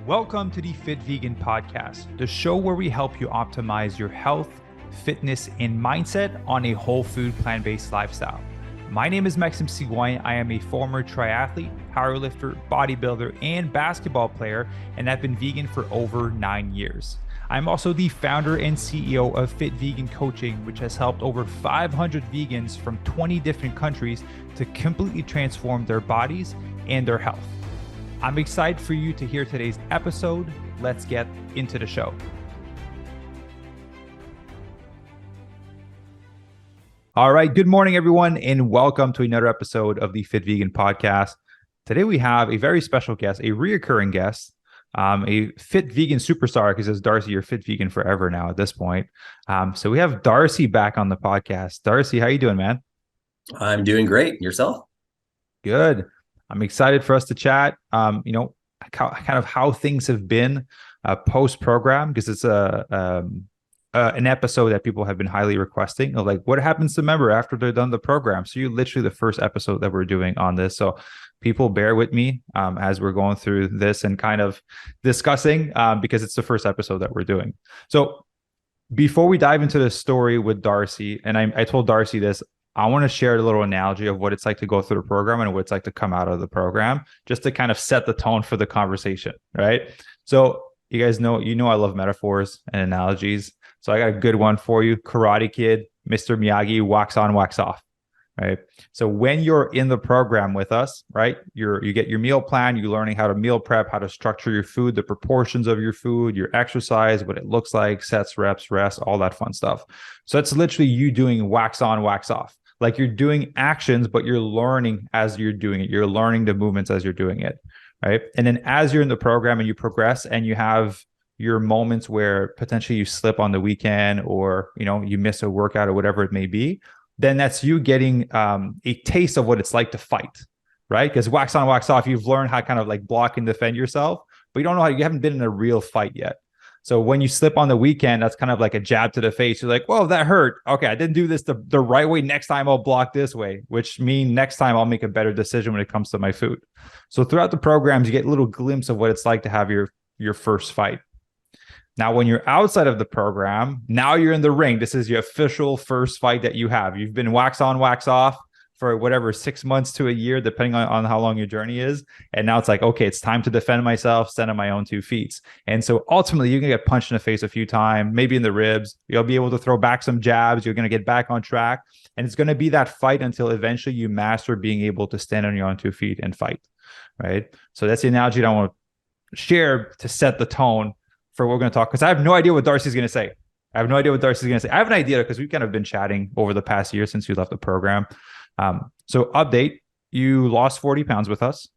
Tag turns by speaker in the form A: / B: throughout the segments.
A: Welcome to the Fit Vegan Podcast, the show where we help you optimize your health, fitness, and mindset on a whole food, plant-based lifestyle. My name is Maxime. I am a former triathlete, powerlifter, bodybuilder, and basketball player, and I've been vegan for over 9 years. I'm also the founder and CEO of Fit Vegan Coaching, which has helped over 500 vegans from 20 different countries to completely transform their bodies and their health. I'm excited for you to hear today's episode. Let's get into the show. All right. Good morning, everyone, and welcome to another episode of the Fit Vegan Podcast. Today, we have a very special guest, a reoccurring guest, a fit vegan superstar, because as Darcy, you're fit vegan forever now at this point. So we have Darcy back on the podcast. Darcy, how you doing, man?
B: I'm doing great. Yourself?
A: Good. I'm excited for us to chat. Kind of how things have been post-program, because it's an episode that people have been highly requesting of like what happens to a member after they're done the program. So you're literally the first episode that we're doing on this. So people bear with me as we're going through this and kind of discussing because it's the first episode that we're doing. So before we dive into the story with Darcy, and I told Darcy this, I want to share a little analogy of what it's like to go through the program and what it's like to come out of the program, just to kind of set the tone for the conversation, right? So you guys know, I love metaphors and analogies. So I got a good one for you. Karate Kid, Mr. Miyagi, wax on, wax off, right? So when you're in the program with us, right, you get your meal plan, you're learning how to meal prep, how to structure your food, the proportions of your food, your exercise, what it looks like, sets, reps, rest, all that fun stuff. So it's literally you doing wax on, wax off. Like you're doing actions, but you're learning as you're doing it. You're learning the movements as you're doing it, right? And then as you're in the program and you progress and you have your moments where potentially you slip on the weekend or, you miss a workout or whatever it may be, then that's you getting a taste of what it's like to fight, right? Because wax on, wax off, you've learned how to kind of like block and defend yourself, but you haven't been in a real fight yet. So when you slip on the weekend, that's kind of like a jab to the face. You're like, whoa, that hurt. Okay, I didn't do this the right way. Next time I'll block this way, which means next time I'll make a better decision when it comes to my food. So throughout the programs, you get a little glimpse of what it's like to have your first fight. Now, when you're outside of the program, now you're in the ring. This is your official first fight that you have. You've been wax on, wax off for whatever, 6 months to a year, depending on how long your journey is. And now it's like, okay, it's time to defend myself, stand on my own 2 feet. And so ultimately, you're going to get punched in the face a few times, maybe in the ribs. You'll be able to throw back some jabs. You're going to get back on track. And it's going to be that fight until eventually you master being able to stand on your own 2 feet and fight, right? So that's the analogy that I want to share to set the tone for what we're going to talk, because I have no idea what Darcy's going to say. I have an idea because we've kind of been chatting over the past year since you left the program. So update, you lost 40 pounds with us,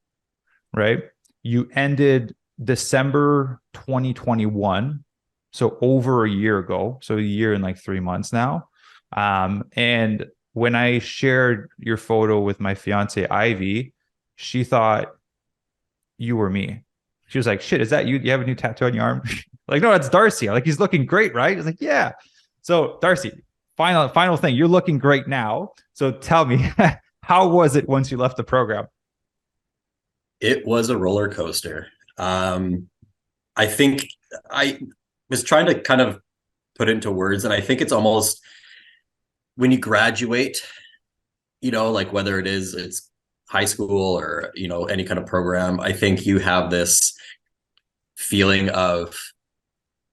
A: right? You ended December 2021. So over a year ago, so a year and like 3 months now. And when I shared your photo with my fiance, Ivy, she thought you were me. She was like, shit, is that you? You have a new tattoo on your arm? Like, no, that's Darcy. I'm like, he's looking great, right? I was like, yeah. So Darcy, final thing. You're looking great now. So tell me, how was it once you left the program?
B: It was a roller coaster. I think I was trying to kind of put it into words, and I think it's almost when you graduate, like whether it's high school or, any kind of program, I think you have this feeling of,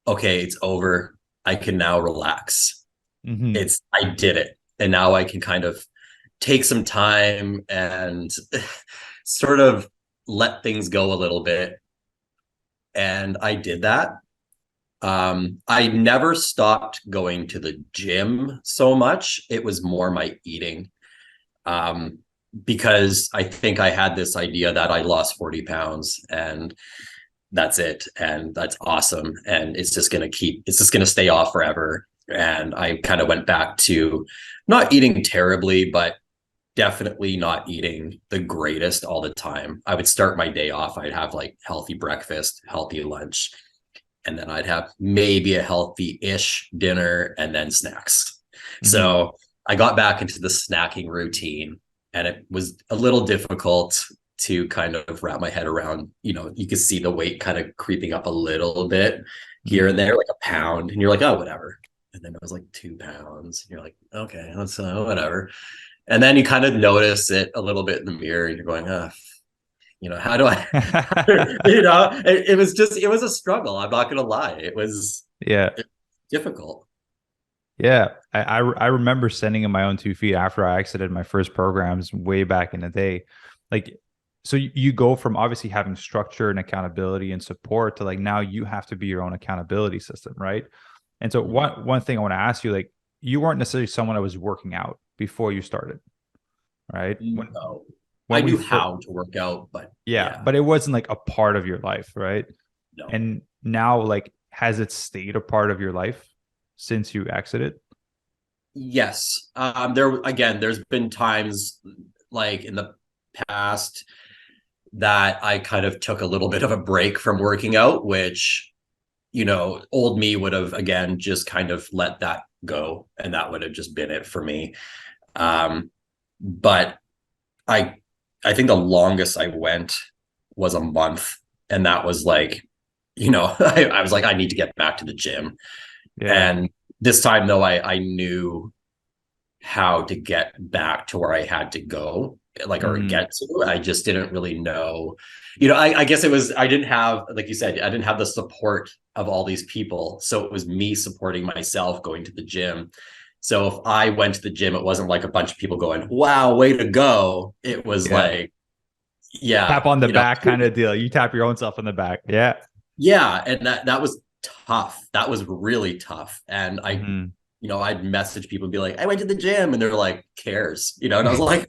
B: okay, it's over. I can now relax.
A: Mm-hmm.
B: I did it. And now I can kind of take some time and sort of let things go a little bit. And I did that. I never stopped going to the gym so much. It was more my eating. Because I think I had this idea that I lost 40 pounds and that's it. And that's awesome. And it's just going to stay off forever. And I kind of went back to not eating terribly, but definitely not eating the greatest all the time. I would start my day off. I'd have like healthy breakfast, healthy lunch, and then I'd have maybe a healthy-ish dinner and then snacks. Mm-hmm. So I got back into the snacking routine, and it was a little difficult to kind of wrap my head around, you could see the weight kind of creeping up a little bit here and there, like a pound, and you're like, oh, whatever. And then it was like 2 pounds. And you're like, okay, that's whatever. And then you kind of notice it a little bit in the mirror, and you're going, how do I, it was a struggle. I'm not going to lie. It was
A: Yeah.
B: difficult.
A: Yeah. I remember standing on my own 2 feet after I exited my first programs way back in the day. Like, so you go from obviously having structure and accountability and support to like now you have to be your own accountability system, right? And so one thing I want to ask you, like, you weren't necessarily someone that was working out before you started, right?
B: No.
A: When
B: I knew how to work out, but
A: yeah, but it wasn't like a part of your life, right?
B: No.
A: And now, like, has it stayed a part of your life since you exited?
B: Yes. There's been times like in the past that I kind of took a little bit of a break from working out, which, old me would have, again, just kind of let that go. And that would have just been it for me. But I think the longest I went was a month. And that was like, I was like, I need to get back to the gym. Yeah. And this time, though, I knew how to get back to where I had to go, or get to. I just didn't really know. I guess I didn't have, like you said, I didn't have the support of all these people. So it was me supporting myself going to the gym. So if I went to the gym, it wasn't like a bunch of people going, wow, way to go. It was like, yeah.
A: Tap on the back kind of deal. You tap your own self on the back. Yeah.
B: Yeah. And that was tough. That was really tough. And I'd message people and be like, I went to the gym, and they're like, cares, and I was like,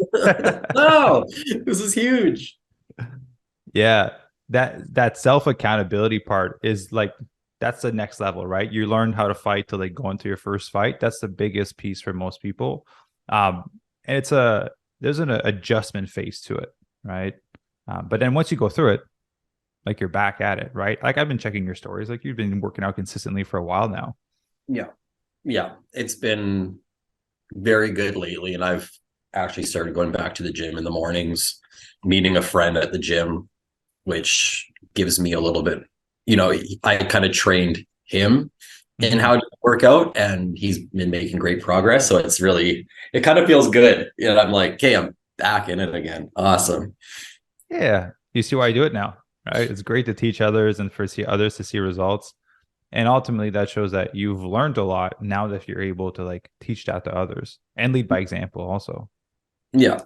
B: no, this is huge.
A: Yeah. That self accountability part is like, that's the next level, right? You learn how to fight to like go into your first fight. That's the biggest piece for most people. And there's an adjustment phase to it, right? But then once you go through it, like you're back at it, right? Like I've been checking your stories, like you've been working out consistently for a while now.
B: Yeah. Yeah. It's been very good lately. And I've actually started going back to the gym in the mornings, meeting a friend at the gym, which gives me a little bit, I kind of trained him in how to work out, and he's been making great progress. So it kind of feels good. And I'm like, okay, I'm back in it again. Awesome.
A: Yeah. You see why I do it now, right? It's great to teach others and for others to see results. And ultimately that shows that you've learned a lot now that you're able to like teach that to others and lead by example also.
B: Yeah,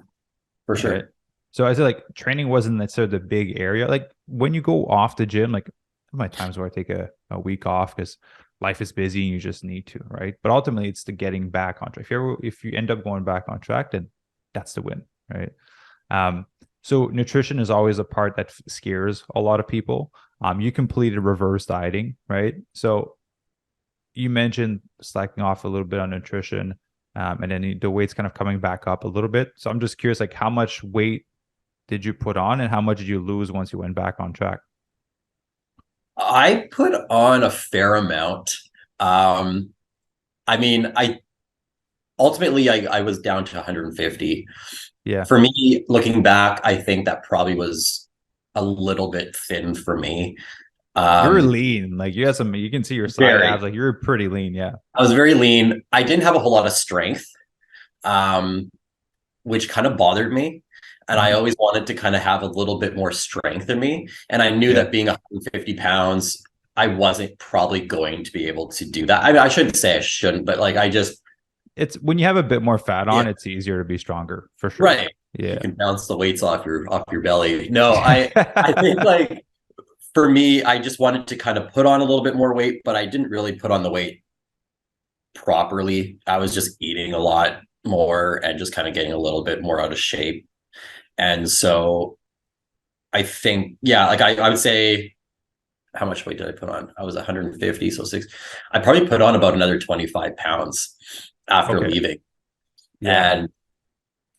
B: for sure.
A: Right? So I said like training wasn't necessarily the big area. Like when you go off the gym, like my times where I take a week off because life is busy and you just need to, right? But ultimately it's the getting back on track. If you end up going back on track, then that's the win, right? So nutrition is always a part that scares a lot of people. You completed reverse dieting, right? So you mentioned slacking off a little bit on nutrition, and then the weight's kind of coming back up a little bit. So I'm just curious, like how much weight did you put on and how much did you lose once you went back on track?
B: I put on a fair amount. I ultimately I was down to 150.
A: Yeah.
B: For me, looking back, I think that probably was a little bit thin for me.
A: You're lean. Like you have you can see your side abs. Like you're pretty lean. Yeah.
B: I was very lean. I didn't have a whole lot of strength, which kind of bothered me. And I always wanted to kind of have a little bit more strength in me. And I knew that being 150 pounds, I wasn't probably going to be able to do that. I shouldn't say I shouldn't, but like
A: it's when you have a bit more fat on, it's easier to be stronger for sure.
B: Right.
A: Yeah.
B: You can bounce the weights off your belly. No, I think like for me, I just wanted to kind of put on a little bit more weight, but I didn't really put on the weight properly. I was just eating a lot more and just kind of getting a little bit more out of shape. And so I think, like I would say, how much weight did I put on? I was 150, so I probably put on about another 25 pounds after leaving. Yeah. And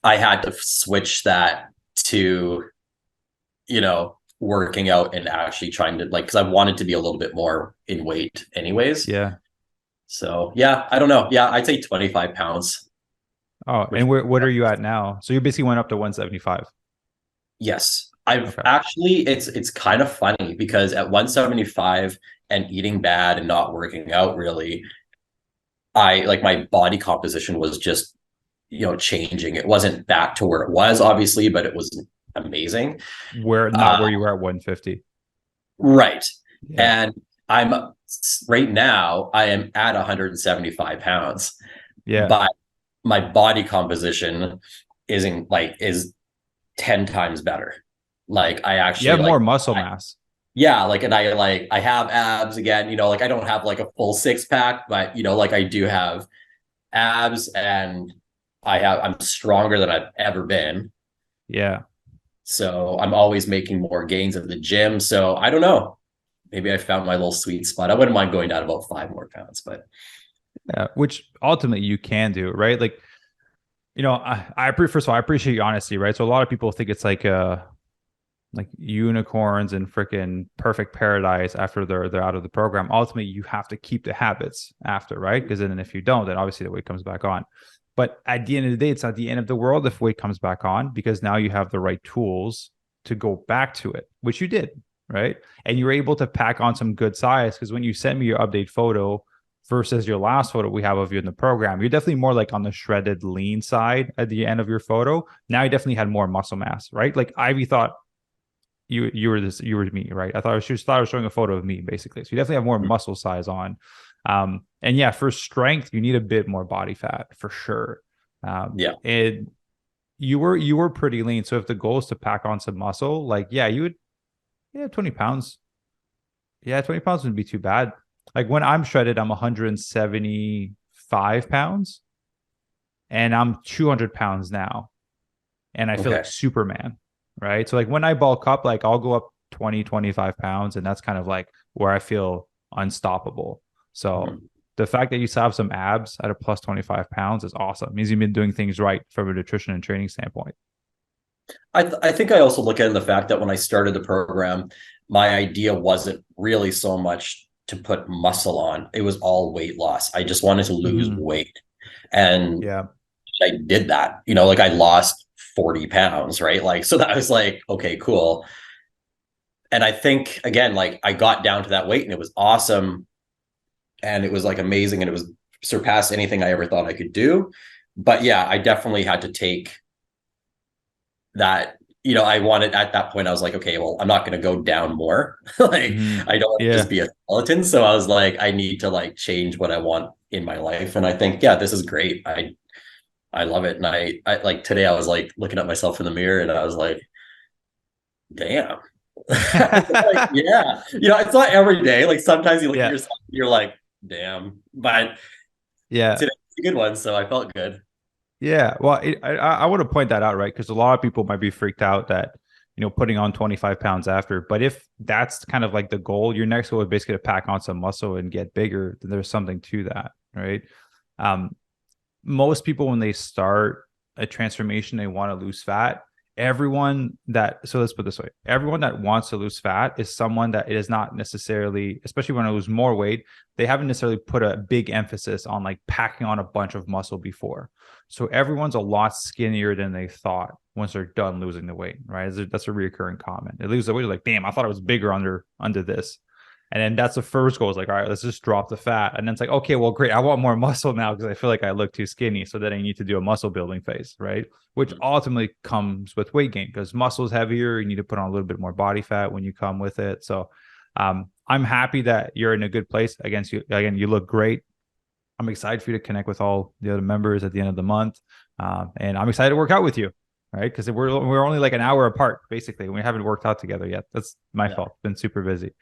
B: I had to switch that to, working out and actually trying to because I wanted to be a little bit more in weight anyways.
A: Yeah.
B: So I don't know. Yeah, I'd say 25 pounds.
A: Oh, and what are you at now? So you basically went up to 175.
B: Yes. I've
A: Okay.
B: actually, it's kind of funny because at 175 and eating bad and not working out really, I like my body composition was just, changing. It wasn't back to where it was, obviously, but it was amazing.
A: Where not
B: Uh,
A: where you were at 150.
B: right.
A: Yeah.
B: And I'm right now, I am at 175 pounds,
A: Yeah.
B: but my body composition is 10 times better. Like I
A: You
B: actually
A: have more
B: like,
A: muscle mass.
B: yeah, like, and I have abs again, like I don't have like a full six pack, but like I do have abs, and I'm stronger than I've ever been.
A: Yeah.
B: So I'm always making more gains at the gym. So I don't know. Maybe I found my little sweet spot. I wouldn't mind going down about 5 more pounds, but
A: Yeah. Which ultimately you can do, right? Like, first of all, I appreciate your honesty, right? So a lot of people think it's like unicorns and freaking perfect paradise after they're out of the program. Ultimately, you have to keep the habits after, right? Because then if you don't, then obviously the weight comes back on. But at the end of the day, it's not the end of the world if weight comes back on, because now you have the right tools to go back to it, which you did, right? And you're able to pack on some good size, because when you send me your update photo versus your last photo we have of you in the program, you're definitely more like on the shredded lean side at the end of your photo. Now you definitely had more muscle mass, right? Like Ivy thought you were me, right? She thought I was showing a photo of me, basically. So you definitely have more muscle size on. And yeah, for strength, you need a bit more body fat for sure.
B: yeah.
A: And you were pretty lean. So if the goal is to pack on some muscle, like yeah, you would, yeah, 20 pounds. Yeah, 20 pounds wouldn't be too bad. Like when I'm shredded, I'm 175 pounds and I'm 200 pounds now. And I feel
B: Okay.
A: like Superman, right? So like when I bulk up, like I'll go up 20, 25 pounds, and that's kind of like where I feel unstoppable. So
B: Mhm.
A: the fact that you still have some abs at a plus 25 pounds is awesome. It means you've been doing things right from a nutrition and training standpoint.
B: I think I also look at the fact that when I started the program, my idea wasn't really so much to put muscle on. It was all weight loss. I just wanted to lose
A: Mm-hmm.
B: weight. And
A: Yeah.
B: I did that. Like I lost 40 pounds, right? Like, so that was like, okay, cool. And I think again, like I got down to that weight and it was awesome. And it was like amazing. And it was surpassed anything I ever thought I could do. But yeah, I definitely had to take that. I wanted at that point, I was like, okay, well, I'm not going to go down more. Like,
A: Mm-hmm.
B: I don't want to just
A: Yeah.
B: be a skeleton. So I was like, I need to like change what I want in my life. And I think, yeah, this is great. I love it. And I like today, I was like looking at myself in the mirror and I was like, damn. Like, yeah. It's not every day. Like sometimes you look at
A: Yeah.
B: yourself, and you're like, damn. But
A: Yeah.
B: today's a good one. So I felt good.
A: Yeah, well, I want to point that out, right? Because a lot of people might be freaked out that, putting on 25 pounds after. But if that's kind of like the goal, your next goal is basically to pack on some muscle and get bigger, then there's something to that, right? Um, Most people, when they start a transformation, they want to lose fat. So let's put it this way, everyone that wants to lose fat is someone that is not necessarily, especially when I lose more weight, they haven't necessarily put a big emphasis on like packing on a bunch of muscle before. So everyone's a lot skinnier than they thought once they're done losing the weight, right? That's a reoccurring comment. They lose the weight, like, damn, I thought I was bigger under this. And then that's the first goal. Is like, all right, let's just drop the fat. And then it's like, okay, well, great. I want more muscle now because I feel like I look too skinny. So then I need to do a muscle building phase, right? Which ultimately comes with weight gain, because muscle is heavier. You need to put on a little bit more body fat when you come with it. So I'm happy that you're in a good place. Again, you look great. I'm excited for you to connect with all the other members at the end of the month. And I'm excited to work out with you, right? Because we're only like an hour apart, basically. We haven't worked out together yet. That's my
B: Yeah.
A: fault. Been super busy.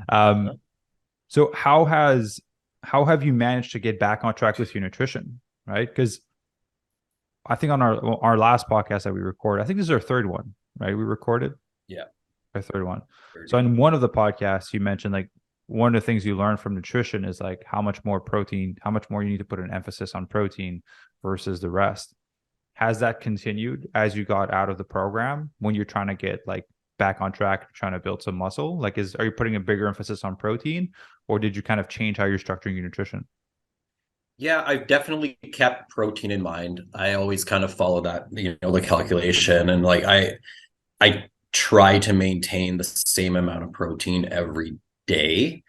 A: So how have you managed to get back on track with your nutrition, right? Because I think on our last podcast that we recorded, I think this is our third one, right? We recorded
B: Yeah.
A: our third one. So in one of the podcasts, you mentioned like one of the things you learn from nutrition is like how much more you need to put an emphasis on protein versus the rest. Has that continued as you got out of the program when you're trying to get like back on track, trying to build some muscle? Like, are you putting a bigger emphasis on protein, or did you kind of change how you're structuring your nutrition?
B: Yeah, I've definitely kept protein in mind. I always kind of follow that, the calculation, and like I try to maintain the same amount of protein every day.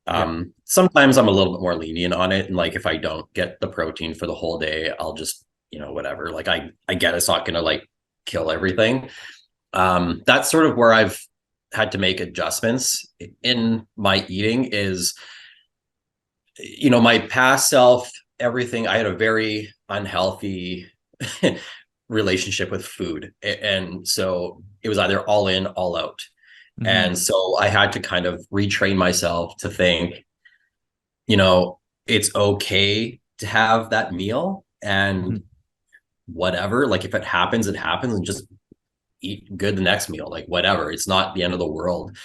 A: Yeah.
B: Sometimes I'm a little bit more lenient on it. And like, if I don't get the protein for the whole day, I'll just, whatever. Like I get it's not going to like kill everything. That's sort of where I've had to make adjustments in my eating is, my past self, everything. I had a very unhealthy relationship with food. And so it was either all in, all out.
A: Mm-hmm.
B: And so I had to kind of retrain myself to think, it's okay to have that meal
A: Mm-hmm.
B: and whatever. Like if it happens, it happens, and just eat good the next meal, like whatever. It's not the end of the world.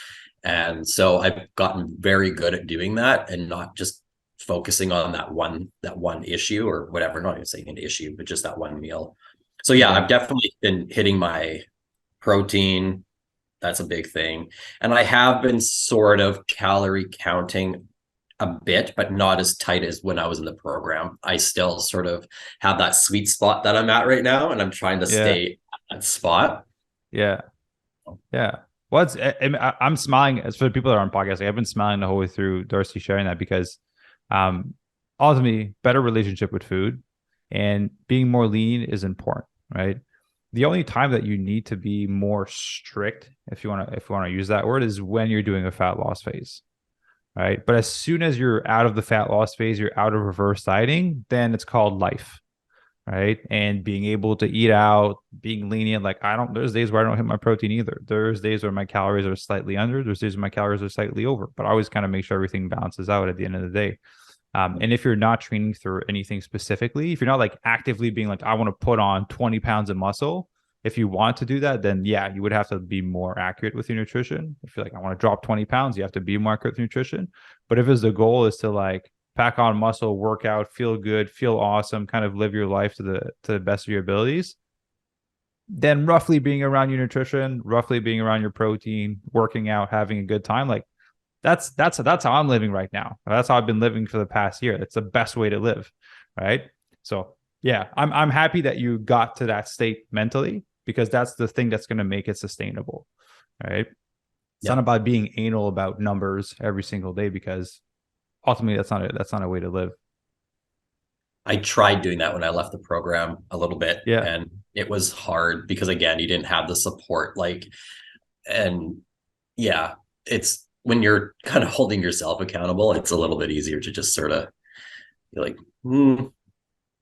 B: And so I've gotten very good at doing that and not just focusing on that one issue or whatever, not even saying an issue, but just that one meal. So yeah,
A: Yeah.
B: I've definitely been hitting my protein. That's a big thing. And I have been sort of calorie counting a bit, but not as tight as when I was in the program. I still sort of have that sweet spot that I'm at right now, and I'm trying to
A: Yeah.
B: stay at that spot.
A: Yeah. Yeah. Well, I'm smiling as for the people that are on podcast. Like, I've been smiling the whole way through Darcy sharing that because, um, ultimately, better relationship with food and being more lean is important, right? The only time that you need to be more strict, if you want to use that word, is when you're doing a fat loss phase, right? But as soon as you're out of the fat loss phase, you're out of reverse dieting, then it's called life, right? And being able to eat out, being lenient. Like there's days where I don't hit my protein either. There's days where my calories are slightly under. There's days where my calories are slightly over. But I always kind of make sure everything balances out at the end of the day. And if you're not training through anything specifically, if you're not like actively being like, I want to put on 20 pounds of muscle, if you want to do that, then yeah, you would have to be more accurate with your nutrition. If you're like, I want to drop 20 pounds, you have to be more accurate with nutrition. But if the goal is to like pack on muscle, work out, feel good, feel awesome, kind of live your life to the best of your abilities, then roughly being around your nutrition, roughly being around your protein, working out, having a good time, like that's how I'm living right now. That's how I've been living for the past year. That's the best way to live, right? So yeah, I'm happy that you got to that state mentally because that's the thing that's going to make it sustainable, right? It's not
B: Yeah.
A: about being anal about numbers every single day because ultimately that's not a way to live.
B: I tried doing that when I left the program a little bit,
A: Yeah,
B: and it was hard because again, you didn't have the support. And yeah, it's when you're kind of holding yourself accountable, it's a little bit easier to just sort of be like, no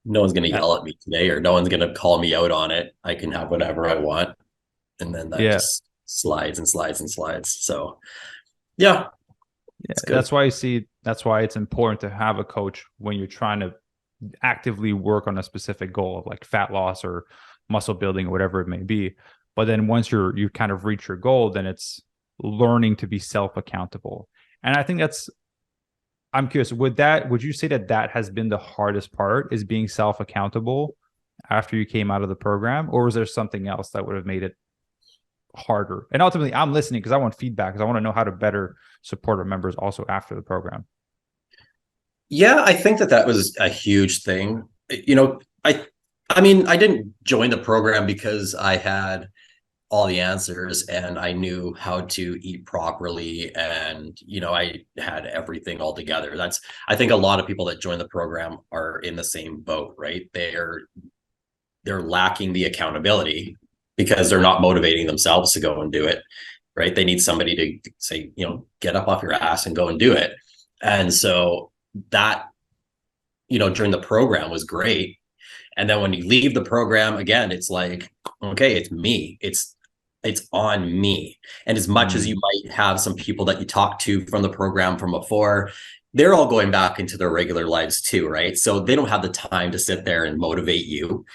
B: one's going to
A: yeah,
B: yell at me today, or no one's going to call me out on it. I can have whatever I want. And then that
A: yeah.
B: just slides and slides and slides. So yeah,
A: Yeah,
B: it's good.
A: that's why it's important to have a coach when you're trying to actively work on a specific goal of like fat loss or muscle building or whatever it may be. But then once you kind of reach your goal, then it's learning to be self accountable. And I think I'm curious, would you say that has been the hardest part is being self accountable after you came out of the program, or was there something else that would have made it harder? And ultimately, I'm listening because I want feedback because I want to know how to better support our members also after the program.
B: Yeah, I think that was a huge thing. I mean, I didn't join the program because I had all the answers and I knew how to eat properly and I had everything all together. I think a lot of people that join the program are in the same boat, right? They're lacking the accountability because they're not motivating themselves to go and do it, right? They need somebody to say, get up off your ass and go and do it. And so that, during the program was great. And then when you leave the program again, it's like, okay, it's me. It's on me. And as much as you
A: Mm,
B: might have some people that you talk to from the program from before, they're all going back into their regular lives too, right? So they don't have the time to sit there and motivate you.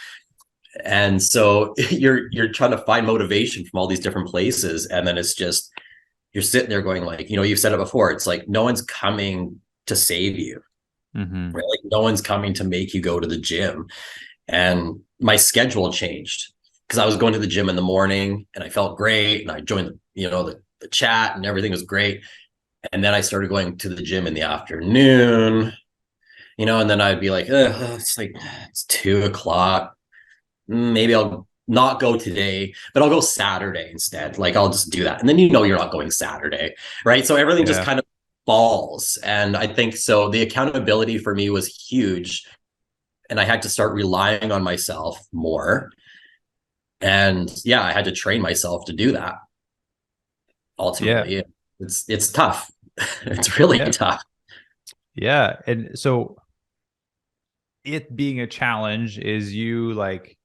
B: And so you're trying to find motivation from all these different places. And then it's just you're sitting there going like, you've said it before. It's like no one's coming to save you,
A: mm-hmm.
B: right? Like no one's coming to make you go to the gym. And my schedule changed because I was going to the gym in the morning and I felt great. And I joined, the chat and everything was great. And then I started going to the gym in the afternoon, and then I'd be like, it's 2 o'clock. Maybe I'll not go today, but I'll go Saturday instead. Like I'll just do that. And then you're not going Saturday, right? So everything just
A: Yeah.
B: kind of falls. And I think so the accountability for me was huge. And I had to start relying on myself more. And yeah, I had to train myself to do that.
A: Yeah.
B: Ultimately, it's tough. It's really
A: Yeah.
B: tough.
A: Yeah. And so it being a challenge is you like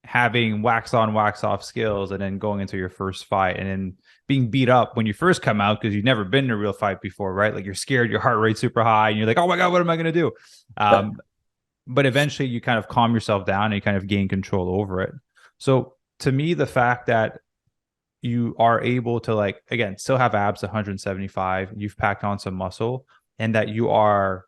A: having wax on, wax off skills and then going into your first fight and then being beat up when you first come out because you've never been in a real fight before, right? Like you're scared, your heart rate's super high, and you're like, oh my God, what am I going to do? But eventually you kind of calm yourself down and you kind of gain control over it. So to me, the fact that you are able to like, again, still have abs 175, you've packed on some muscle, and that you are,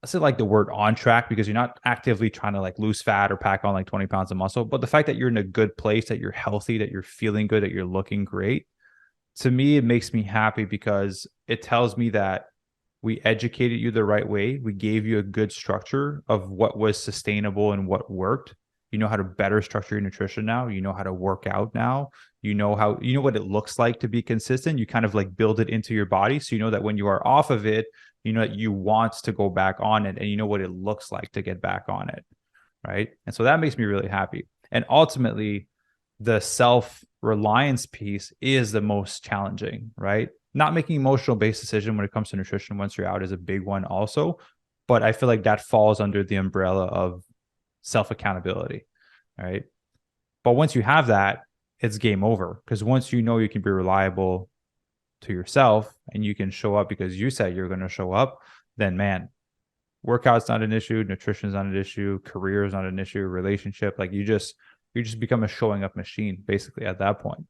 A: I say like the word on track because you're not actively trying to like lose fat or pack on like 20 pounds of muscle, but the fact that you're in a good place, that you're healthy, that you're feeling good, that you're looking great, to me, it makes me happy because it tells me that we educated you the right way. We gave you a good structure of what was sustainable and what worked. You know how to better structure your nutrition now. You know how to work out now. You know what it looks like to be consistent. You kind of like build it into your body. So you know that when you are off of it, you know that you want to go back on it and you know what it looks like to get back on it. Right. And so that makes me really happy. And ultimately, the self reliance piece is the most challenging, right? Not making emotional based decision when it comes to nutrition once you're out is a big one also. But I feel like that falls under the umbrella of self accountability, right? But once you have that, it's game over because once you know you can be reliable to yourself and you can show up because you said you're going to show up, then man, workout's not an issue, nutrition's not an issue, career is not an issue, relationship, like you just become a showing up machine basically at that point.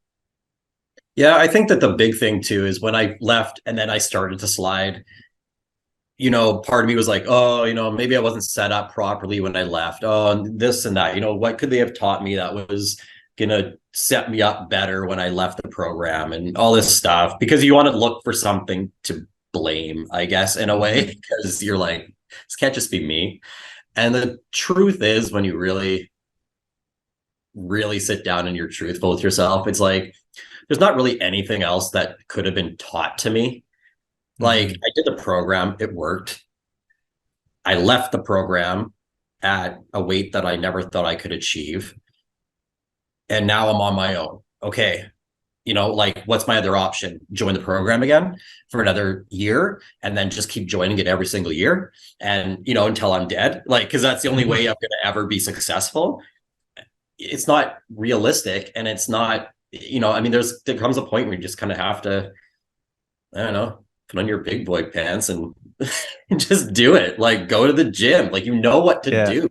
B: Yeah, I think that the big thing too is when I left and then I started to slide, part of me was like, oh, maybe I wasn't set up properly when I left. Oh, and this and that. What could they have taught me that was going to set me up better when I left the program and all this stuff? Because you want to look for something to blame, I guess, in a way, because you're like, this can't just be me. And the truth is, when you really, really sit down and you're truthful with yourself, it's like, there's not really anything else that could have been taught to me. Like I did the program, it worked. I left the program at a weight that I never thought I could achieve. And now I'm on my own. Okay. Like what's my other option? Join the program again for another year and then just keep joining it every single year. And, until I'm dead, like, cause that's the only way I'm going to ever be successful. It's not realistic. And it's not, there comes a point where you just kind of have to, I don't know, put on your big boy pants and just do it. Like go to the gym. Like what to
A: Yeah.
B: do.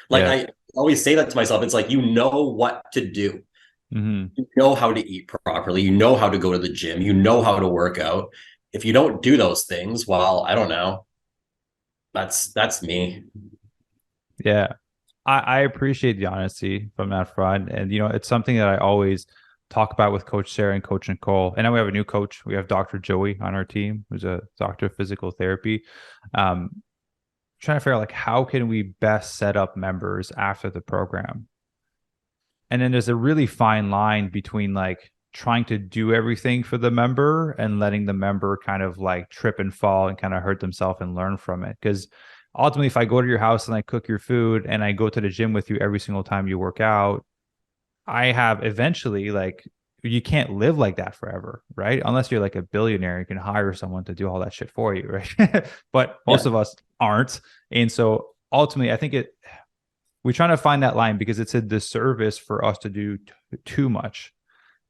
B: Like
A: Yeah.
B: I always say that to myself. It's like what to do. You know how to eat properly. You know how to go to the gym. You know how to work out. If you don't do those things, well, I don't know. That's me.
A: Yeah. I appreciate the honesty from that front. And, it's something that I always talk about with Coach Sarah and Coach Nicole. And now we have a new coach. We have Dr. Joey on our team, who's a doctor of physical therapy. Trying to figure out like how can we best set up members after the program. And then there's a really fine line between like trying to do everything for the member and letting the member kind of like trip and fall and kind of hurt themselves and learn from it. Because ultimately, if I go to your house and I cook your food and I go to the gym with you every single time you work out, I have eventually like you can't live like that forever, right? Unless you're like a billionaire, you can hire someone to do all that shit for you, right? But most
B: Yeah.
A: of us aren't. And so ultimately, I think we're trying to find that line because it's a disservice for us to do too much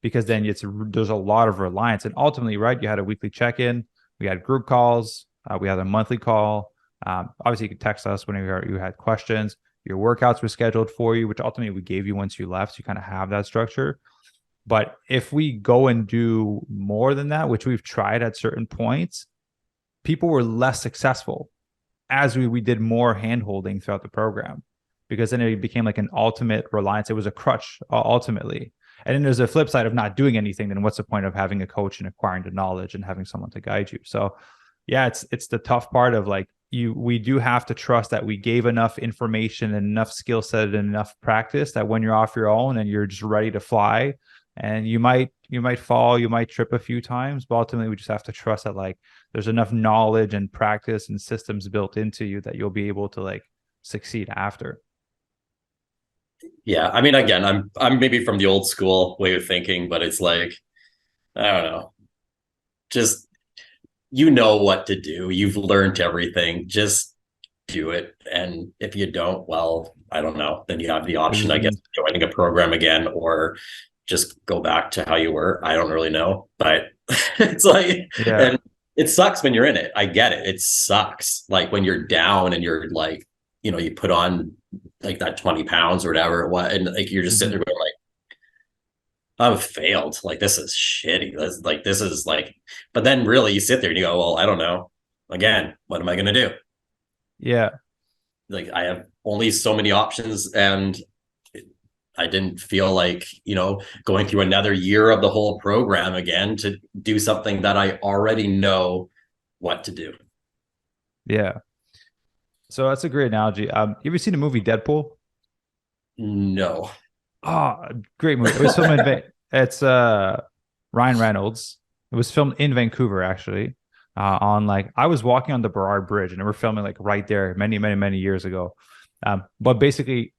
A: because then there's a lot of reliance. And ultimately, right, you had a weekly check-in, we had group calls, we had a monthly call. Obviously, you could text us whenever you had questions. Your workouts were scheduled for you, which ultimately we gave you once you left. So you kind of have that structure. But if we go and do more than that, which we've tried at certain points, people were less successful as we did more hand holding throughout the program because then it became like an ultimate reliance. It was a crutch ultimately. And then there's a flip side of not doing anything. Then what's the point of having a coach and acquiring the knowledge and having someone to guide you? So yeah, it's the tough part of like we do have to trust that we gave enough information and enough skill set and enough practice that when you're off your own and you're just ready to fly, and you might fall, you might trip a few times, but ultimately we just have to trust that like there's enough knowledge and practice and systems built into you that you'll be able to like succeed after.
B: Yeah, I mean, again, I'm maybe from the old school way of thinking, but it's like, I don't know, just you know what to do. You've learned everything. Just do it. And if you don't, well, I don't know. Then you have the option, I guess, of joining a program again or just go back to how you were. I don't really know. But it's like,
A: Yeah.
B: and it sucks when you're in it. I get it. It sucks. Like when you're down and you're like, you put on like that 20 pounds or whatever it was, and like you're just sitting there going like, I've failed. Like this is shitty. This is like, but then really you sit there and you go, well, I don't know. Again, what am I gonna do?
A: Yeah.
B: Like I have only so many options, and I didn't feel like, going through another year of the whole program again to do something that I already know what to do.
A: Yeah. So that's a great analogy. You ever seen the movie Deadpool?
B: No.
A: Oh, great movie. It was filmed it's Ryan Reynolds. It was filmed in Vancouver, actually. On like I was walking on the Burrard Bridge, and we're filming like right there many, many, many years ago. But basically,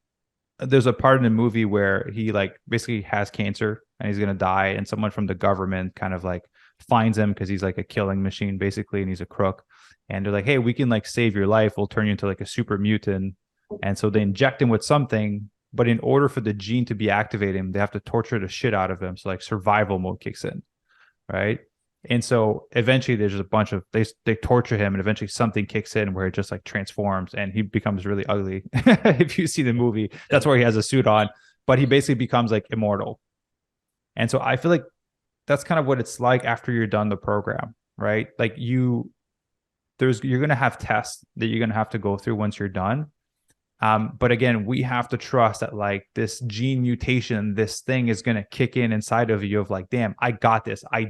A: there's a part in the movie where he like basically has cancer and he's gonna die, and someone from the government kind of like finds him because he's like a killing machine, basically, and he's a crook. And they're like, "Hey, we can like save your life. We'll turn you into like a super mutant." And so they inject him with something, but in order for the gene to be activated, they have to torture the shit out of him. So like survival mode kicks in, right? And so eventually there's just a bunch of they torture him, and eventually something kicks in where it just like transforms and he becomes really ugly. If you see the movie, that's where he has a suit on, but he basically becomes like immortal. And so I feel like that's kind of what it's like after you're done the program, right? Like you're gonna have tests that you're gonna have to go through once you're done. But again, we have to trust that like this gene mutation, this thing is going to kick in inside of you of like, damn, I got this. I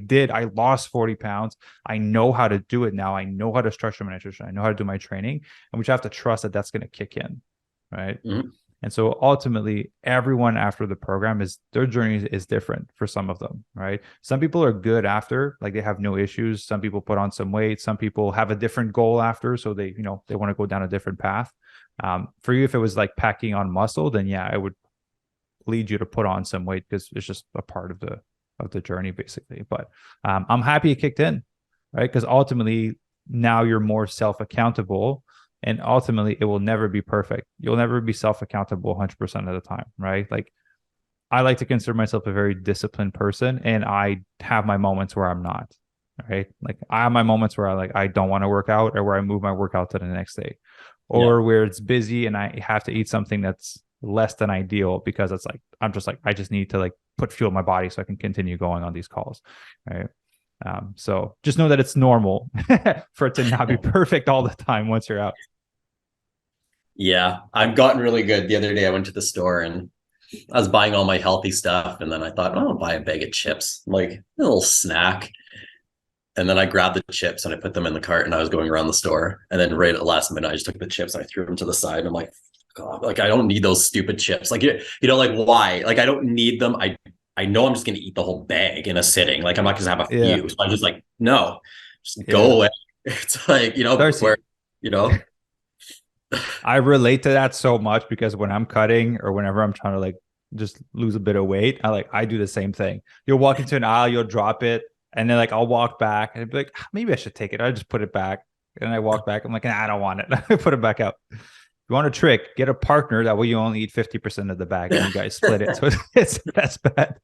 A: lost 40 pounds. I know how to do it now. I know how to structure my nutrition. I know how to do my training. And we just have to trust that that's going to kick in. Right. Mm-hmm. And so ultimately, everyone after the program their journey is different for some of them. Right. Some people are good after, like they have no issues. Some people put on some weight. Some people have a different goal after. So they want to go down a different path. For you, if it was like packing on muscle, then yeah, I would lead you to put on some weight because it's just a part of the journey, basically. But I'm happy it kicked in, right? Because ultimately now you're more self-accountable, and ultimately it will never be perfect. You'll never be self-accountable 100% of the time, right? Like I like to consider myself a very disciplined person, and I have my moments where I'm not, right? Like I have my moments where I don't want to work out, or where I move my workout to the next day, or where it's busy and I have to eat something that's less than ideal because it's like I just need to like put fuel in my body so I can continue going on these calls, right? So just know that it's normal for it to not be perfect all the time once you're out.
B: Yeah, I've gotten really good. The other day I went to the store and I was buying all my healthy stuff, and then I thought, oh, I'll buy a bag of chips, like a little snack. And then I grabbed the chips and I put them in the cart, and I was going around the store. And then right at the last minute, I just took the chips and I threw them to the side. And I'm like, God, like I don't need those stupid chips. Like like why? Like I don't need them. I know I'm just gonna eat the whole bag in a sitting. Like I'm not gonna have a few. So I'm just like, no, just go away. It's like,
A: Darcy,
B: where.
A: I relate to that so much because when I'm cutting or whenever I'm trying to like just lose a bit of weight, I do the same thing. You'll walk into an aisle, you'll drop it, and then like I'll walk back and I'd be like, maybe I should take it. I just put it back. And I walk back. I'm like, nah, I don't want it. I put it back out. If you want a trick, get a partner. That way you only eat 50% of the bag and you guys split it. So it's that's bad.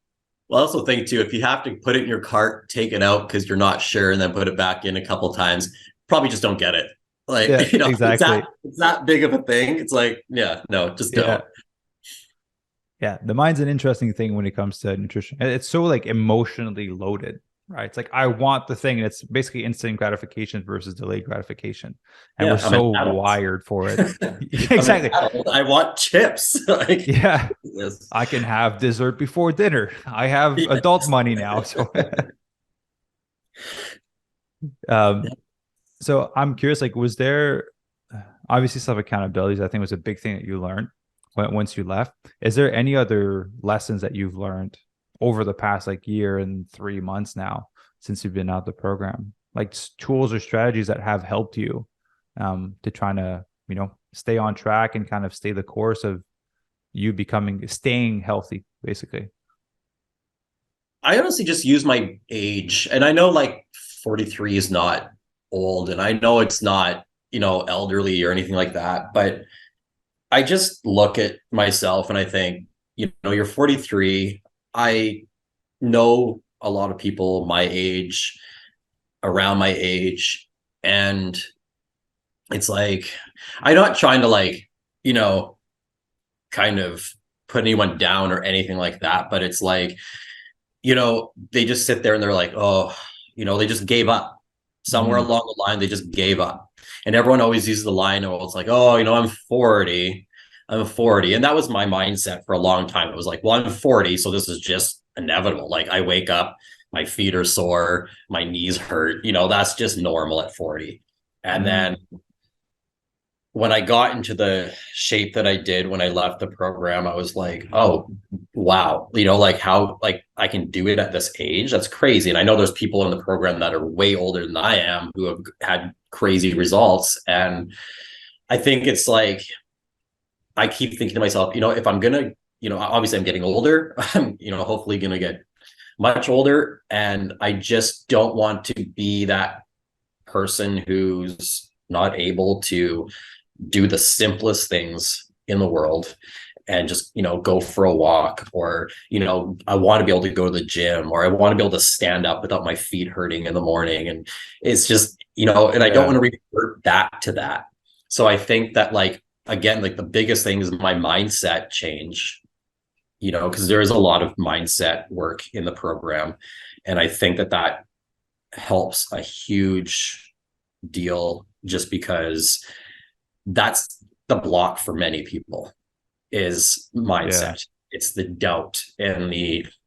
B: Well, I also think too, if you have to put it in your cart, take it out because you're not sure, and then put it back in a couple times, probably just don't get it. Like,
A: exactly.
B: It's that big of a thing. It's like, yeah, no, just don't.
A: Yeah. The mind's an interesting thing when it comes to nutrition. It's so like emotionally loaded, right? It's like, I want the thing, and it's basically instant gratification versus delayed gratification. And we're so wired for it. Exactly.
B: I want chips. Like,
A: yeah. Yes. I can have dessert before dinner. I have adult money now. So, so I'm curious, like, was there obviously self accountability, I think, was a big thing that you learned once you left. Is there any other lessons that you've learned over the past like year and 3 months now since you've been out the program, like tools or strategies that have helped you to trying to, stay on track and kind of stay the course of you staying healthy, basically?
B: I honestly just use my age, and I know like 43 is not old, and I know it's not, elderly or anything like that, but I just look at myself and I think, you're 43. I know a lot of people my age, around my age, and it's like, I'm not trying to like, kind of put anyone down or anything like that, but it's like, they just sit there and they're like, oh, they just gave up somewhere
A: Mm,
B: along the line. They just gave up. And everyone always uses the line, oh, it's like, oh, I'm 40. I'm 40. And that was my mindset for a long time. It was like, well, I'm 40. So this is just inevitable. Like I wake up, my feet are sore, my knees hurt. That's just normal at 40. And
A: mm,
B: then when I got into the shape that I did when I left the program, I was like, oh, wow, like how like I can do it at this age. That's crazy. And I know there's people in the program that are way older than I am who have had crazy results. And I think it's like I keep thinking to myself, if I'm gonna, obviously I'm getting older. I'm, hopefully gonna get much older. And I just don't want to be that person who's not able to do the simplest things in the world and just go for a walk, or I want to be able to go to the gym, or I want to be able to stand up without my feet hurting in the morning. And it's just and I don't
A: yeah.
B: want to revert back to that. So I think that, like, again, like the biggest thing is my mindset change, because there is a lot of mindset work in the program, and I think that that helps a huge deal, just because that's the block for many people is
A: Yeah.
B: mindset. It's the doubt and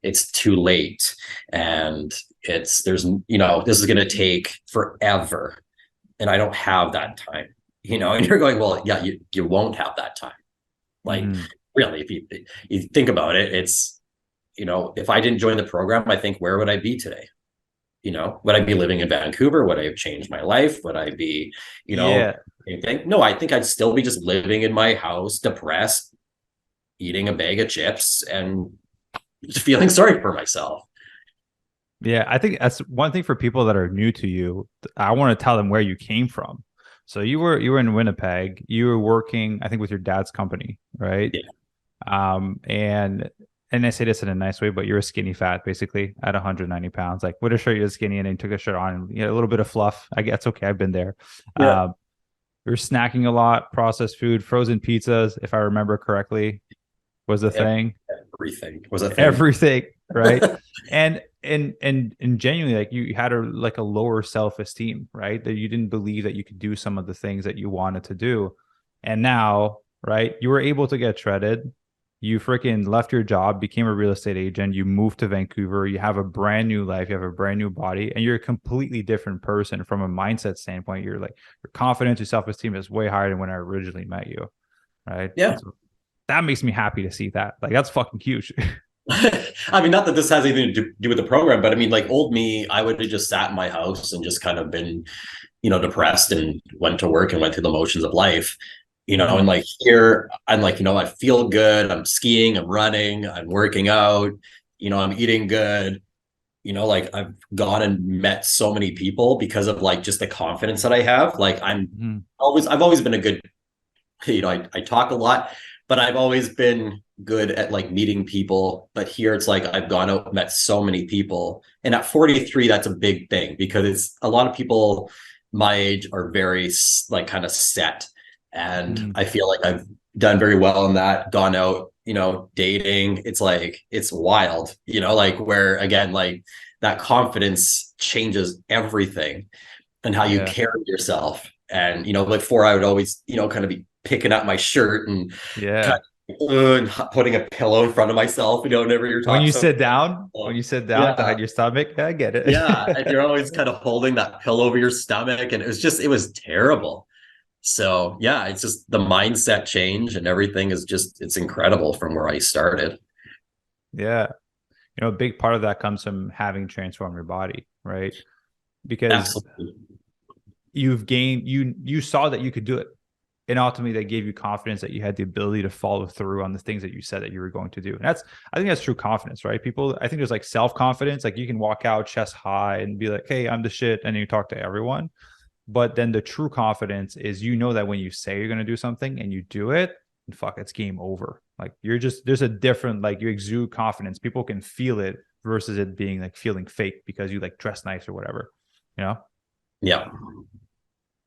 B: it's too late, and this is going to take forever, and I don't have that time, and you're going, well, yeah, you won't have that time. Like,
A: Mm,
B: really, if you think about it, it's, if I didn't join the program, I think, where would I be today? Would I be living in Vancouver? Would I have changed my life? Would I be,
A: yeah.
B: anything? No, I think I'd still be just living in my house, depressed, eating a bag of chips, and just feeling sorry for myself.
A: Yeah, I think that's one thing for people that are new to you. I want to tell them where you came from. So you were in Winnipeg. You were working, I think, with your dad's company, right?
B: Yeah.
A: And I say this in a nice way, but you're a skinny fat, basically, at 190 pounds. Like, what a shirt you're skinny, and then you took a shirt on, and a little bit of fluff. I guess okay, I've been there.
B: Yeah.
A: You're snacking a lot, processed food, frozen pizzas, if I remember correctly, was the thing.
B: Everything was a thing.
A: Everything, right? And genuinely, like, you had a lower self-esteem, right? That you didn't believe that you could do some of the things that you wanted to do. And now, right, you were able to get shredded. You freaking left your job, became a real estate agent, you moved to Vancouver, you have a brand new life, you have a brand new body, and you're a completely different person from a mindset standpoint. You're like, your confidence, your self-esteem is way higher than when I originally met you, right?
B: Yeah.
A: So that makes me happy to see that. Like, that's fucking huge.
B: I mean, not that this has anything to do with the program, but I mean, like, old me, I would have just sat in my house and just kind of been, depressed, and went to work and went through the motions of life, and
A: Mm,
B: like here, I'm like, I feel good. I'm skiing, I'm running, I'm working out, I'm eating good, like I've gone and met so many people because of like just the confidence that I have. Like
A: mm,
B: I've always been a good, I talk a lot, but I've always been good at like meeting people. But here it's like I've gone out and met so many people. And at 43, that's a big thing, because it's a lot of people my age are very like kind of set. And
A: mm.
B: I feel like I've done very well in that, gone out, dating. It's like, it's wild, like, where again, like that confidence changes everything, and how you
A: Yeah.
B: carry yourself. And, before I would always, kind of be picking up my shirt and
A: Yeah.
B: kind of putting a pillow in front of myself, whenever you're
A: When
B: talking
A: you
B: to
A: sit
B: someone.
A: down, to
B: Yeah.
A: hide your stomach, yeah, I get it.
B: Yeah. And you're always kind of holding that pillow over your stomach. And it was terrible. So yeah, it's just the mindset change and everything is just, it's incredible from where I started.
A: Yeah. A big part of that comes from having transformed your body, right? Because
B: Absolutely.
A: you saw that you could do it. And ultimately that gave you confidence that you had the ability to follow through on the things that you said that you were going to do. And I think that's true confidence, right? People, I think there's like self-confidence, like you can walk out chest high and be like, hey, I'm the shit. And you talk to everyone. But then the true confidence is, that when you say you're going to do something and you do it, and fuck, it's game over. Like there's a different, like you exude confidence. People can feel it versus it being like feeling fake because you like dress nice or whatever, you know?
B: Yeah.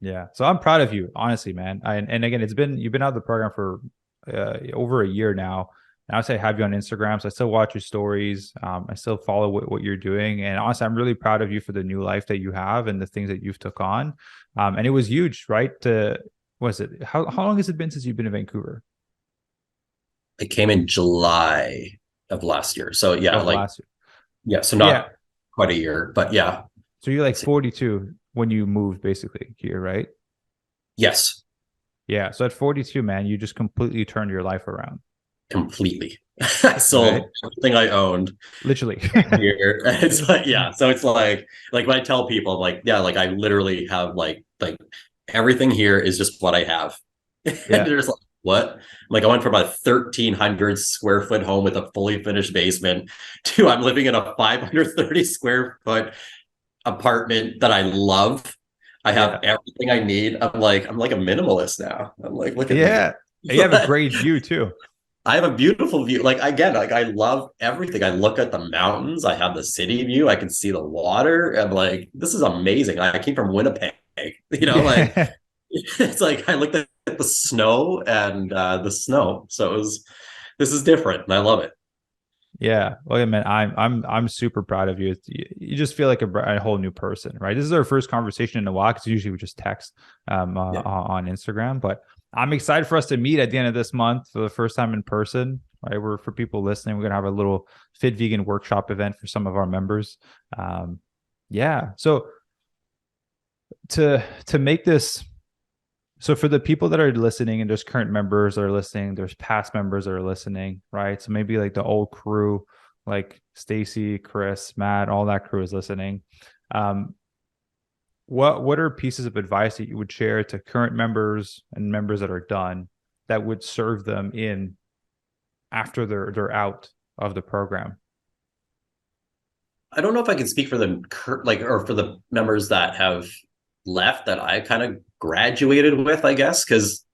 A: Yeah. So I'm proud of you, honestly, man. And again, you've been out of the program for over a year now. And I would say I have you on Instagram. So I still watch your stories. I still follow what you're doing. And honestly, I'm really proud of you for the new life that you have and the things that you've took on. And it was huge, right? Was it, how long has it been since you've been in Vancouver?
B: It came in July of last year. So yeah,
A: Of
B: like,
A: last year.
B: yeah, so
A: Yeah.
B: not quite a year, but yeah.
A: So you're like 42 when you moved basically here, right?
B: Yes,
A: Yeah. So at 42, man, you just completely turned your life around,
B: completely. I
A: right?
B: sold everything I owned
A: Literally.
B: here. It's like, yeah. So it's like when I tell people, I'm like, yeah, like I literally have like everything here is just what I have. And
A: Yeah.
B: they're just like, what? Like I went from a 1,300 square foot home with a fully finished basement to I'm living in a 530 square foot apartment that I love. I have
A: Yeah.
B: everything I need. I'm like a minimalist now. I'm like, look at me.
A: Yeah. You have a great view too.
B: I have a beautiful view. Like again, like I love everything. I look at the mountains. I have the city view. I can see the water. I'm like, this is amazing. I came from Winnipeg. Like
A: Yeah.
B: it's like I looked at the snow and the snow. So this is different, and I love it.
A: Yeah. Well, yeah, man, I'm super proud of you. You just feel like a whole new person, right? This is our first conversation in a while because usually we just text
B: Yeah.
A: on Instagram, but I'm excited for us to meet at the end of this month for the first time in person. Right. We're for people listening. We're gonna have a little fit vegan workshop event for some of our members. Yeah. So to make this, so for the people that are listening, and there's current members that are listening, there's past members that are listening, right? So maybe like the old crew, like Stacy, Chris, Matt, all that crew is listening. Um, what are pieces of advice that you would share to current members and members that are done that would serve them in after they're out of the program?
B: I don't know if I can speak for the like or for the members that have left that I kind of graduated with, I guess, because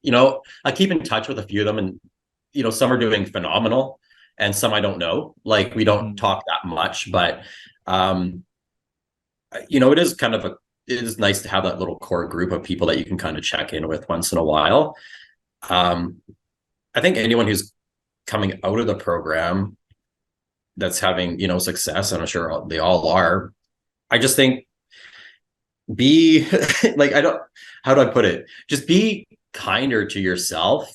B: I keep in touch with a few of them, and some are doing phenomenal, and some I don't know. Like we don't
A: Mhm.
B: talk that much, but um, it is kind of it is nice to have that little core group of people that you can kind of check in with once in a while. Um, I think anyone who's coming out of the program that's having success, and I'm sure they all are. I just think be like I don't how do I put it? Just be kinder to yourself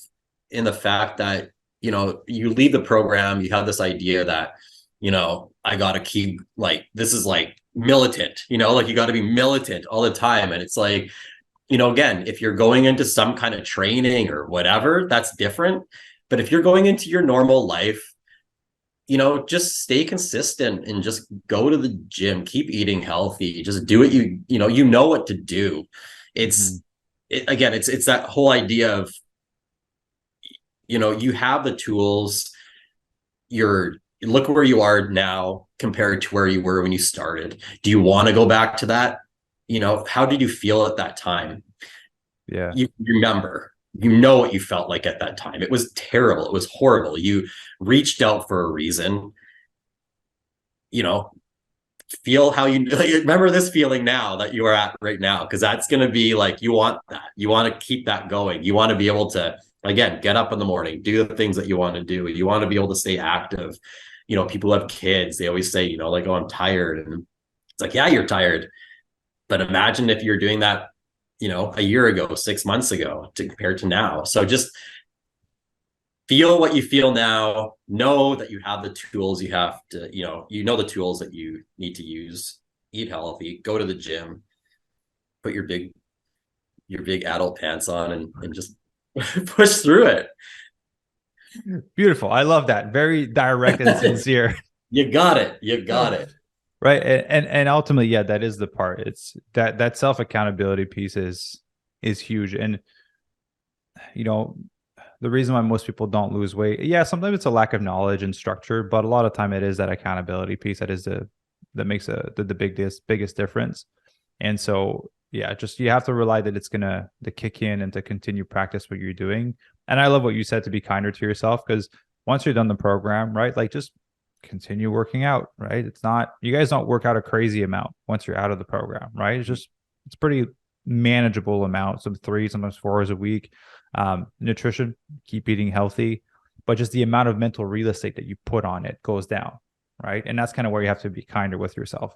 B: in the fact that you leave the program, you have this idea that I got to keep like this is like militant, like you got to be militant all the time, and it's like again, if you're going into some kind of training or whatever, that's different. But if you're going into your normal life, just stay consistent and just go to the gym, keep eating healthy, just do what you know what to do.
A: Mhm.
B: Again, it's that whole idea of, you have the tools, look where you are now compared to where you were when you started. Do you want to go back to that? How did you feel at that time?
A: Yeah.
B: You remember, you know what you felt like at that time. It was terrible. It was horrible. You reached out for a reason, you know, feel how you like, remember this feeling now that you are at right now, because that's going to be like you want that, you want to keep that going, you want to be able to again get up in the morning, do the things that you want to do, you want to be able to stay active. People have kids, they always say like, oh, I'm tired, and it's like, yeah, you're tired, but imagine if you're doing that a year ago, 6 months ago, to compared to now. So just feel what you feel now, know that you have the tools you have to, the tools that you need to use, eat healthy, go to the gym, put your big your big adult pants on and just push through it.
A: Beautiful. I love that. Very direct and sincere.
B: You got it. You got it.
A: Right. And ultimately, yeah, that is the part. It's that self accountability piece is huge. And you know, the reason why most people don't lose weight, yeah, sometimes it's a lack of knowledge and structure, but a lot of time it is that accountability piece that makes the biggest difference. And so yeah, just you have to rely that it's gonna to kick in and to continue practice what you're doing. And I love what you said, to be kinder to yourself, because once you're done the program, right, like just continue working out, right? It's not, you guys don't work out a crazy amount once you're out of the program, right? It's pretty manageable amount, some 3, sometimes 4 hours a week. Nutrition, keep eating healthy, but just the amount of mental real estate that you put on it goes down, right? And that's kind of where you have to be kinder with yourself.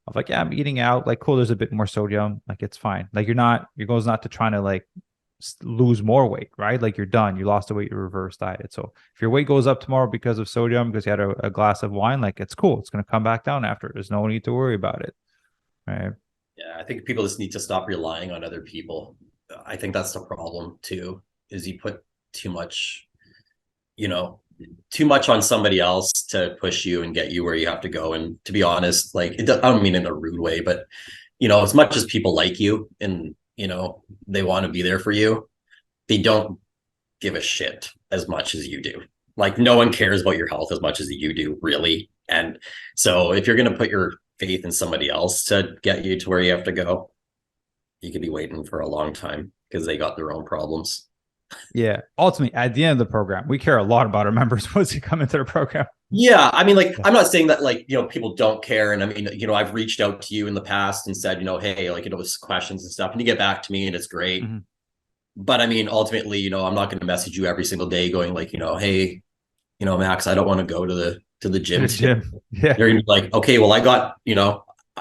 A: Of like, yeah, I'm eating out, like, cool, there's a bit more sodium, like it's fine. Like your goal is not to trying to like lose more weight, right? Like you're done, you lost the weight, you reverse diet. So if your weight goes up tomorrow because of sodium, because you had a glass of wine, like it's cool, it's going to come back down after. There's no need to worry about it, right?
B: Yeah, I think people just need to stop relying on other people. I think that's the problem too, is you put too much, you know, too much on somebody else to push you and get you where you have to go. And to be honest, like I don't mean in a rude way, but as much as people like you and they want to be there for you, they don't give a shit as much as you do. Like no one cares about your health as much as you do, really. And so if you're going to put your faith in somebody else to get you to where you have to go, you could be waiting for a long time because they got their own problems.
A: Yeah. Ultimately, at the end of the program, we care a lot about our members once you come into the program.
B: Yeah. I mean, like, I'm not saying that, like, people don't care. And I mean, I've reached out to you in the past and said, hey, like, with questions and stuff, and you get back to me and it's great. Mm-hmm. But I mean, ultimately, I'm not going to message you every single day going like, hey, Max, I don't want to go to the gym.
A: Yeah.
B: You're like, okay, well, I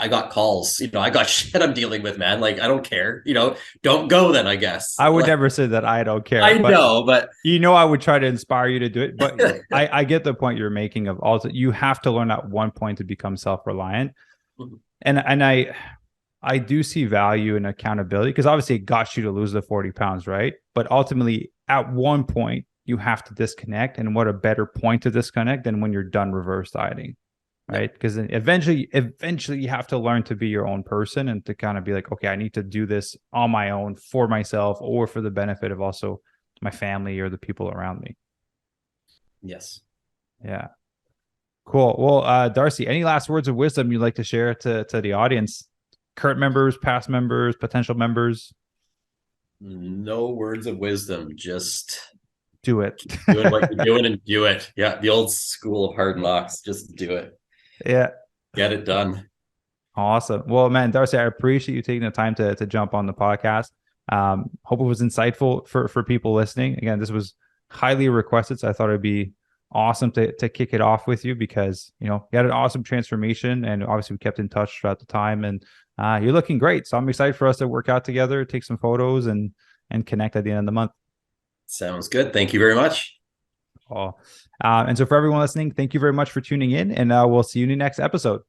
B: got calls, I got shit I'm dealing with, man. Like, I don't care, don't go then, I guess.
A: I would never say that I don't care.
B: I know, but
A: I would try to inspire you to do it. But I get the point you're making of also, you have to learn at one point to become self-reliant. Mm-hmm. And I do see value in accountability, because obviously it got you to lose the 40 pounds, right? But ultimately, at one point, you have to disconnect. And what a better point to disconnect than when you're done reverse dieting, right? Because eventually you have to learn to be your own person and to kind of be like, okay, I need to do this on my own for myself or for the benefit of also my family or the people around me.
B: Yes.
A: Yeah. Cool. Well, Darcy, any last words of wisdom you'd like to share to the audience? Current members, past members, potential members?
B: No words of wisdom. Just
A: do it.
B: Doing what you're doing and do it. Yeah. The old school of hard knocks. Just do it.
A: Yeah.
B: Get it done.
A: Awesome. Well, man, Darcy, I appreciate you taking the time to jump on the podcast. Hope it was insightful for people listening. Again, this was highly requested, so I thought it'd be awesome to kick it off with you, because you had an awesome transformation, and obviously we kept in touch throughout the time, and you're looking great. So I'm excited for us to work out together, take some photos, and connect at the end of the month.
B: Sounds good. Thank you very much.
A: And so for everyone listening, thank you very much for tuning in, and we'll see you in the next episode.